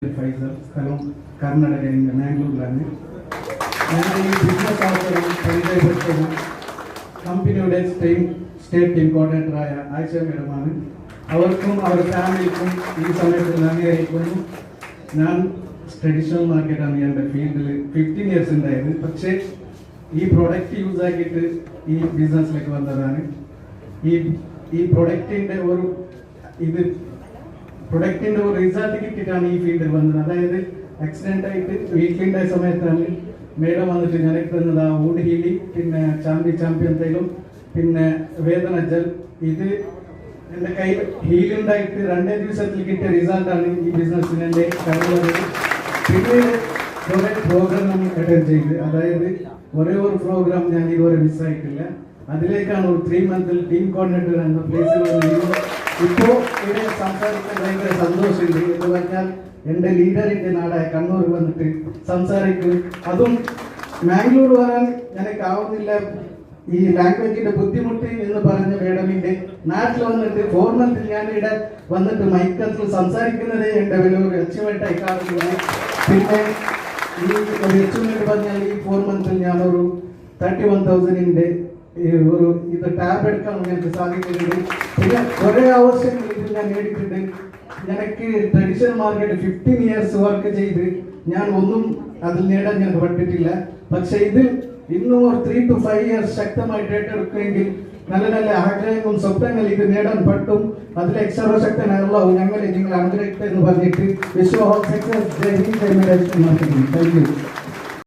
ഫൈസൽ സ്ഥലം കർണാടകയിലെ മാംഗ്ലൂരിലാണ്. ഞാൻ ഈ ബിസിനസ് അവസരം പരിചയപ്പെടുത്തുന്ന കമ്പനിയുടെ സ്റ്റേറ്റ് ടീം കോർഡിനേറ്ററായ ആയിഷ മേഡമാണ്. അവർക്കും അവരുടെ ഫാമിലിക്കും ഈ സമയത്ത് നന്ദി അറിയിക്കുന്നു. ഞാൻ ട്രഡീഷണൽ മാർക്കറ്റാണ് എൻ്റെ ഫീൽഡിൽ 15 years ഉണ്ടായത്. പക്ഷേ ഈ പ്രൊഡക്റ്റ് യൂസ് ആക്കിയിട്ട് ഈ ബിസിനസ്സിലേക്ക് വന്നതാണ്. ഈ പ്രൊഡക്റ്റിൻ്റെ ഒരു റിസൾട്ട് കിട്ടിയിട്ടാണ് ഈ ഫീൽഡിൽ വന്നത്. അതായത് ആക്സിഡന്റ് ആയിട്ട് വീട്ടിലുണ്ടായ സമയത്താണ് മേഡം വന്നിട്ട് ഞങ്ങൾക്ക് തന്നത് ആ വുഡ് ഹീലി, പിന്നെ ചാമ്പ്യൻ തൈലും, പിന്നെ വേദന ജൽ. ഇത് എൻ്റെ കയ്യിൽ ഹീലുണ്ടായിട്ട് 2 ദിവസത്തിൽ കിട്ടിയ റിസൾട്ടാണ് ഈ ബിസിനസ്സിന് എൻ്റെ കഴിവുള്ളത്. പിന്നീട് കുറെ പ്രോഗ്രാം അറ്റൻഡ് ചെയ്ത്, അതായത് ഒരേ ഒരു പ്രോഗ്രാം ഞാൻ ഇതുവരെ മിസ്സായിട്ടില്ല. അതിലേക്കാണ് ഒരു 3 month ടീം കോർഡിനേറ്റർ എന്ന പ്ലേസിൽ വന്നിരിക്കുന്നത്. ഇപ്പോൾ ഇവിടെ സംസാരിക്കാൻ ഭയങ്കര സന്തോഷമുണ്ട്. എന്ന് പറഞ്ഞാൽ എൻ്റെ ലീഡറിന്റെ നാടായ കണ്ണൂർ വന്നിട്ട് സംസാരിക്കും. അതും മാംഗ്ലൂർ വരാൻ എനിക്കാവുന്നില്ല, ഈ ലാംഗ്വേജിന്റെ ബുദ്ധിമുട്ട് എന്ന് പറഞ്ഞ മേഡമിന്റെ നാട്ടിൽ വന്നിട്ട് 4 month ഞാൻ ഇവിടെ വന്നിട്ട് മൈക്കത്തിൽ സംസാരിക്കുന്നതേ എൻ്റെ വലിയൊരു അച്ചീവ്മെന്റായി കാണുന്നത്. പിന്നെ ഈ ഒരു അച്ചീവ്മെന്റ് പറഞ്ഞാൽ ഈ 4 month ഞാനൊരു 31,000 ഒരു ടാബ് എടുക്കാൻ ഞങ്ങൾക്ക് സാധിക്കുന്നുണ്ട്. പിന്നെ കുറെ ആവശ്യങ്ങൾ ഇത് ഞാൻ നേടിയിട്ടുണ്ട്. എനിക്ക് ട്രഡീഷണൽ മാർക്കറ്റ് 15 years വർക്ക് ചെയ്ത് ഞാൻ ഒന്നും അതിൽ നേടാൻ ഞങ്ങൾക്ക് പറ്റിയിട്ടില്ല. പക്ഷെ ഇതിൽ ഇന്നും ഒരു 3 to 5 years ശക്തമായിട്ട് ഏറ്റെടുക്കുമെങ്കിൽ നല്ല നല്ല ആഗ്രഹങ്ങളും സ്വപ്നങ്ങൾ ഇത് നേടാൻ പറ്റും. അതിലെ സർവശക്തനായുള്ള ഞങ്ങളെ നിങ്ങൾ അനുഗ്രഹിക്കുക എന്ന് പറഞ്ഞിട്ട് വിശ്വ സക്സസ്. Thank you.